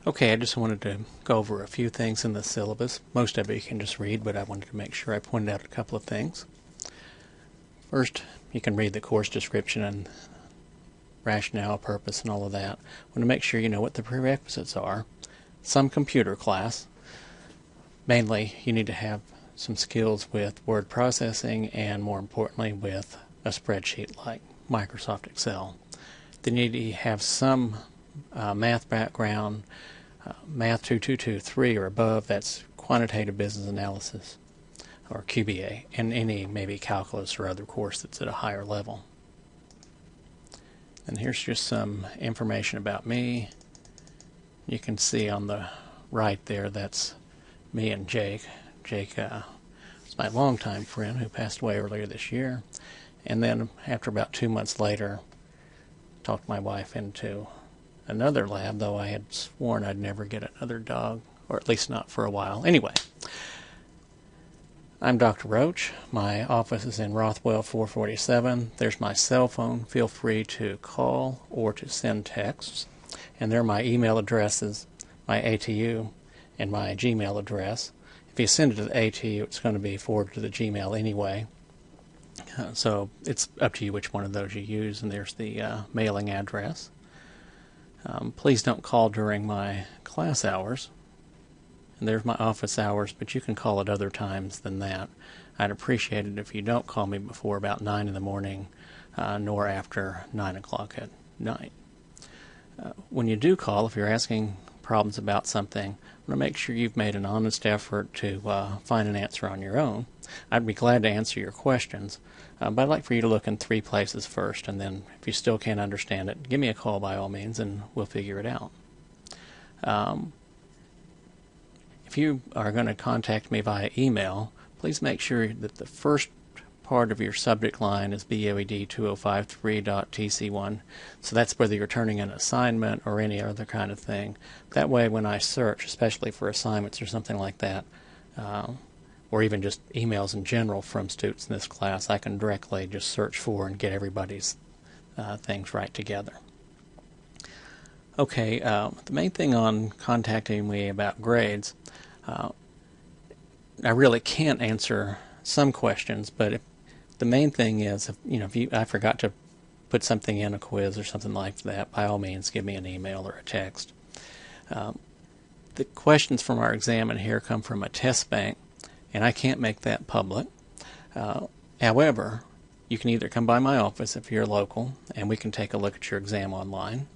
Okay, I just wanted to go over a few things in the syllabus. Most of it you can just read, but I wanted to make sure I pointed out a couple of things. First, you can read the course description and rationale, purpose, and all of that. I want to make sure you know what the prerequisites are. Some computer class. Mainly, you need to have some skills with word processing and, more importantly, with a spreadsheet like Microsoft Excel. Then you need to have some math background, Math 2223 or above. That's quantitative business analysis, or QBA, and any maybe calculus or other course that's at a higher level. And here's just some information about me. You can see on the right there, that's me and Jake. Jake was my longtime friend who passed away earlier this year. And then after about 2 months later, talked my wife into another lab, though I had sworn I'd never get another dog, or at least not for a while. Anyway, I'm Dr. Roach. My office is in Rothwell 447. There's my cell phone. Feel free to call or to send texts. And there are my email addresses, my ATU, and my Gmail address. If you send it to the ATU, it's going to be forwarded to the Gmail anyway. So it's up to you which one of those you use, and there's the mailing address. Please don't call during my class hours. And there's my office hours, but you can call at other times than that. I'd appreciate it if you don't call me before about 9 in the morning, nor after 9 o'clock at night. When you do call, if you're asking problems about something, I want to make sure you've made an honest effort to find an answer on your own. I'd be glad to answer your questions, but I'd like for you to look in 3 places first, and then if you still can't understand it, give me a call by all means, and we'll figure it out. If you are going to contact me via email, please make sure that the first part of your subject line is BOED 2053.TC1. So that's whether you're turning an assignment or any other kind of thing. That way when I search, especially for assignments or something like that, or even just emails in general from students in this class, I can directly just search for and get everybody's things right together. Okay, the main thing on contacting me about grades, I really can't answer some questions, but the main thing is, if I forgot to put something in a quiz or something like that, by all means give me an email or a text. The questions from our exam in here come from a test bank, and I can't make that public. However, you can either come by my office if you're local, and we can take a look at your exam online.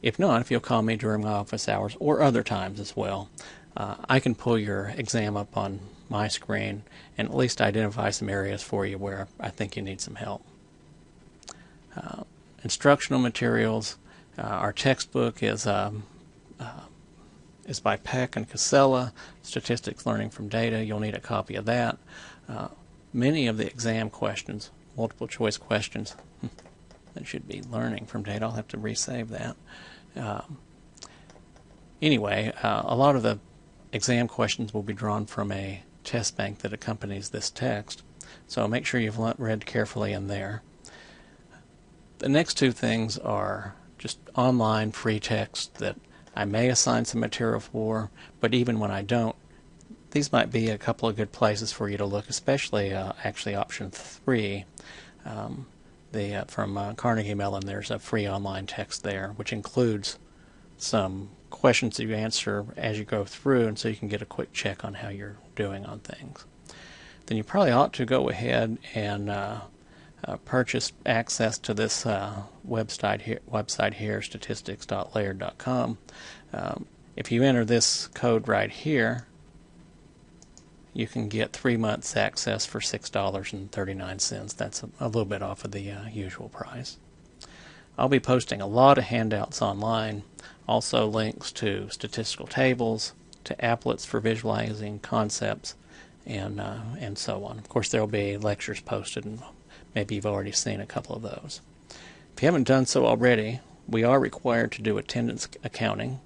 If not, if you'll call me during my office hours or other times as well, I can pull your exam up on my screen and at least identify some areas for you where I think you need some help. Instructional materials. Our textbook is by Peck and Casella, Statistics Learning from Data. You'll need a copy of that. Many of the exam questions, multiple choice questions, that should be learning from data. I'll have to resave that. Anyway, a lot of the exam questions will be drawn from a test bank that accompanies this text, so make sure you've read carefully in there. The next 2 things are just online free text that I may assign some material for, but even when I don't, these might be a couple of good places for you to look, especially actually option 3. From Carnegie Mellon, there's a free online text there, which includes some questions that you answer as you go through, and so you can get a quick check on how you're doing on things. Then you probably ought to go ahead and purchase access to this website here, statistics.laird.com. If you enter this code right here, you can get 3 months access for $6.39. That's a little bit off of the usual price. I'll be posting a lot of handouts online, also links to statistical tables, to applets for visualizing concepts, and so on. Of course, there will be lectures posted, and maybe you've already seen a couple of those. If you haven't done so already, we are required to do attendance accounting.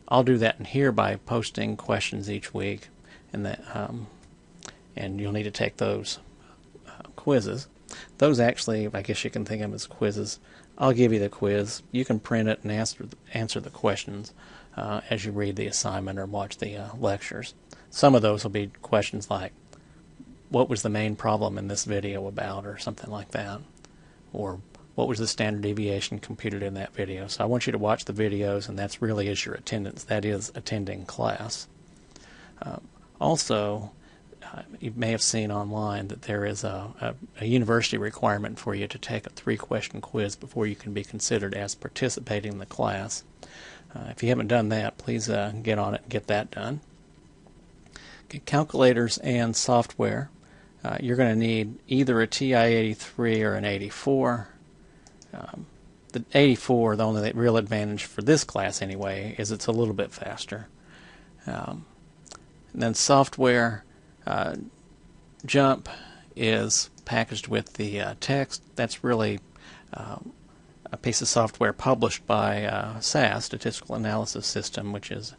I'll do that in here by posting questions each week, and you'll need to take those quizzes. Those actually, I guess you can think of them as quizzes, I'll give you the quiz. You can print it and answer the questions as you read the assignment or watch the lectures. Some of those will be questions like, what was the main problem in this video about, or something like that, or what was the standard deviation computed in that video. So I want you to watch the videos, and that's really is your attendance. That is attending class. Also, you may have seen online that there is a university requirement for you to take a 3-question quiz before you can be considered as participating in the class. If you haven't done that, please get on it and get that done. Okay, calculators and software. You're going to need either a TI-83 or an 84. The 84, the only real advantage for this class anyway, is it's a little bit faster. And then software, JUMP is packaged with the text. That's really a piece of software published by SAS, Statistical Analysis System, which is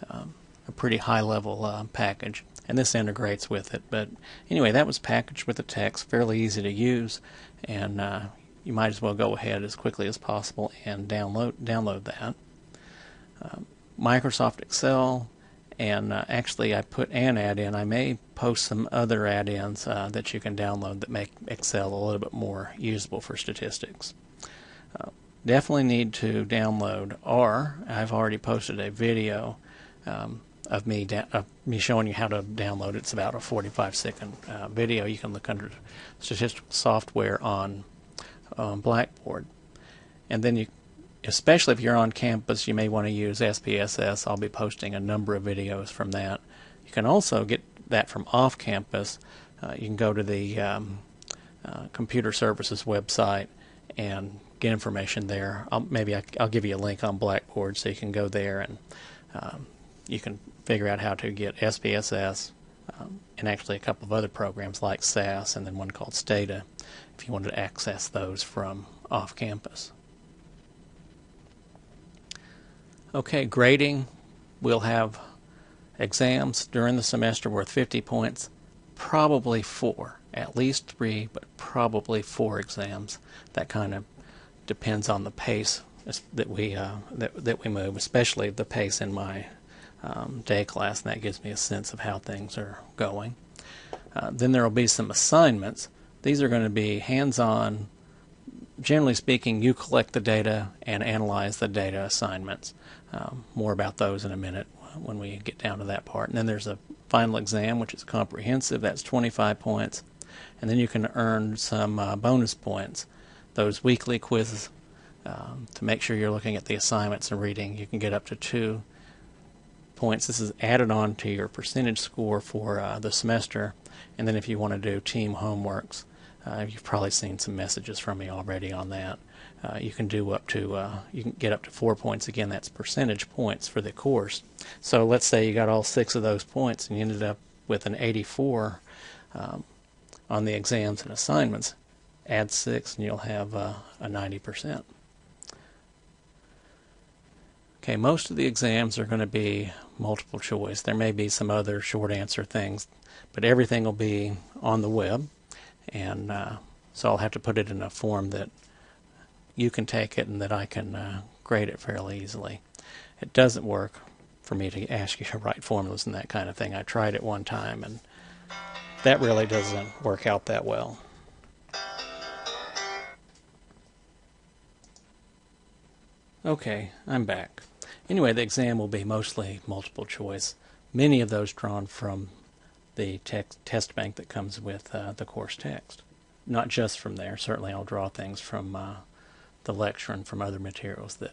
a pretty high-level package. And this integrates with it. But anyway, that was packaged with the text, fairly easy to use, and you might as well go ahead as quickly as possible and download that. Microsoft Excel, and actually I put an add-in. I may post some other add-ins that you can download that make Excel a little bit more usable for statistics. Definitely need to download R. I've already posted a video of me showing you how to download it. It's about a 45-second video. You can look under statistical software on Blackboard. And then especially if you're on campus, you may want to use SPSS. I'll be posting a number of videos from that. You can also get that from off campus. You can go to the Computer Services website and get information there. I'll give you a link on Blackboard so you can go there and you can figure out how to get SPSS and actually a couple of other programs like SAS and then one called Stata if you wanted to access those from off campus. Okay, grading. We'll have exams during the semester worth 50 points, probably 4, at least 3, but probably 4 exams. That kind of depends on the pace that we move, especially the pace in my day class, and that gives me a sense of how things are going. Then there will be some assignments. These are going to be hands-on. Generally speaking, you collect the data and analyze the data assignments. More about those in a minute when we get down to that part. And then there's a final exam, which is comprehensive. That's 25 points. And then you can earn some bonus points. Those weekly quizzes, to make sure you're looking at the assignments and reading, you can get up to 2 points. This is added on to your percentage score for the semester. And then if you want to do team homeworks, you've probably seen some messages from me already on that. You can do up to you can get up to 4 points. Again, that's percentage points for the course. So let's say you got all 6 of those points and you ended up with an 84 on the exams and assignments. Add 6 and you'll have a 90%. Okay, most of the exams are going to be multiple choice. There may be some other short answer things, but everything will be on the web, and so I'll have to put it in a form that you can take it and that I can grade it fairly easily. It doesn't work for me to ask you to write formulas and that kind of thing. I tried it one time, and that really doesn't work out that well. Okay, I'm back. Anyway, the exam will be mostly multiple choice. Many of those drawn from the test bank that comes with the course text. Not just from there. Certainly I'll draw things from the lecture and from other materials that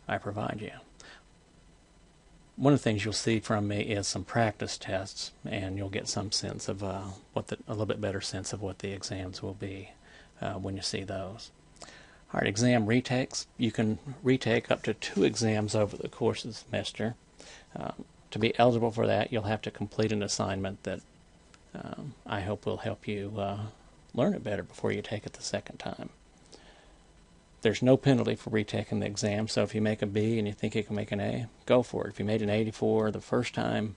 I provide you. One of the things you'll see from me is some practice tests, and you'll get some sense of a little bit better sense of what the exams will be when you see those. All right, exam retakes. You can retake up to 2 exams over the course of the semester. To be eligible for that, you'll have to complete an assignment that I hope will help you learn it better before you take it the second time. There's no penalty for retaking the exam, so if you make a B and you think you can make an A, go for it. If you made an 84 the first time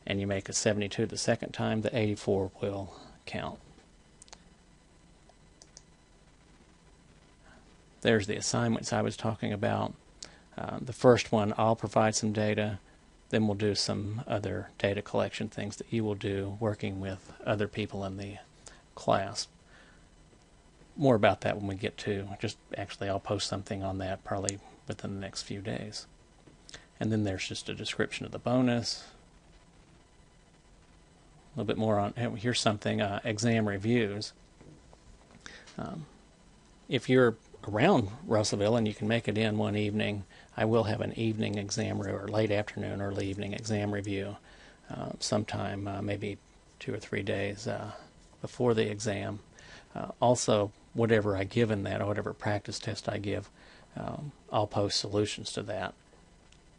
and you make a 72 the second time, the 84 will count. There's the assignments I was talking about. The first one, I'll provide some data, then we'll do some other data collection things that you will do working with other people in the class. More about that when we get to, actually I'll post something on that probably within the next few days. And then there's just a description of the bonus. A little bit more on, here's something, exam reviews. If you're around Russellville and you can make it in one evening, I will have an evening exam or late afternoon, early evening exam review sometime, maybe 2 or 3 days before the exam. Also, whatever I give in that, or whatever practice test I give, I'll post solutions to that.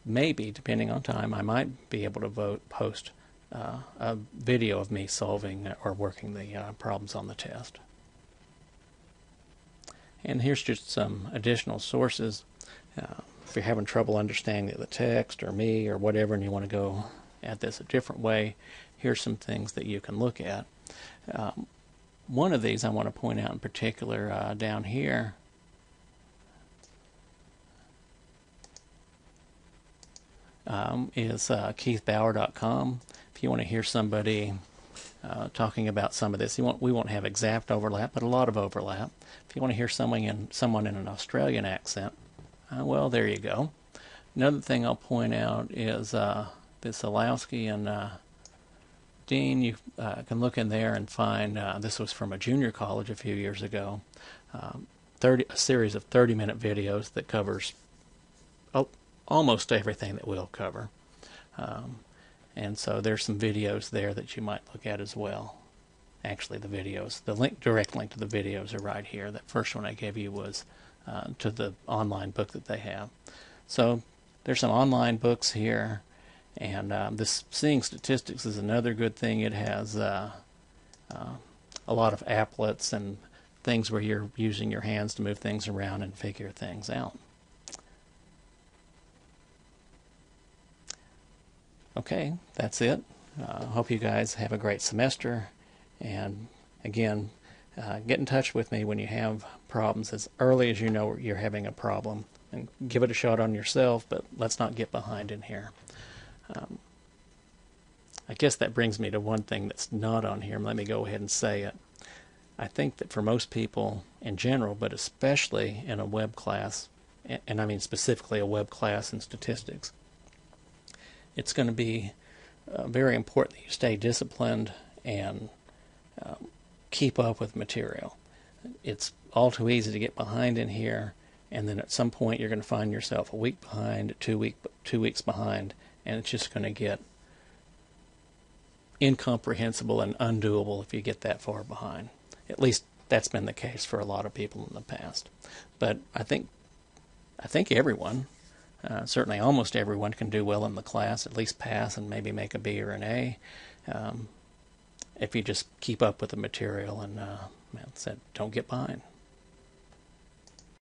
Maybe, depending on time, I might be able to post a video of me solving or working the problems on the test. And here's just some additional sources. If you're having trouble understanding the text or me or whatever, and you want to go at this a different way, here's some things that you can look at. One of these I want to point out in particular down here is keithbauer.com. If you want to hear somebody talking about some of this, we won't have exact overlap, but a lot of overlap. If you want to hear someone in an Australian accent, well, there you go. Another thing I'll point out is this Olowski and Dean. You can look in there and find, this was from a junior college a few years ago, a series of 30-minute videos that covers almost everything that we'll cover. And so there's some videos there that you might look at as well. Actually, the videos, direct link to the videos are right here. That first one I gave you was to the online book that they have. So there's some online books here, and this Seeing Statistics is another good thing. It has a lot of applets and things where you're using your hands to move things around and figure things out. Okay, that's it. Hope you guys have a great semester. And again, get in touch with me when you have problems as early as you know you're having a problem. And give it a shot on yourself, but let's not get behind in here. I guess that brings me to one thing that's not on here. Let me go ahead and say it. I think that for most people in general, but especially in a web class, and I mean specifically a web class in statistics, it's going to be very important that you stay disciplined and keep up with material. It's all too easy to get behind in here, and then at some point you're going to find yourself a week behind, 2 weeks behind, and it's just going to get incomprehensible and undoable if you get that far behind. At least that's been the case for a lot of people in the past. But I think everyone, certainly almost everyone, can do well in the class, at least pass and maybe make a B or an A, if you just keep up with the material and don't get behind.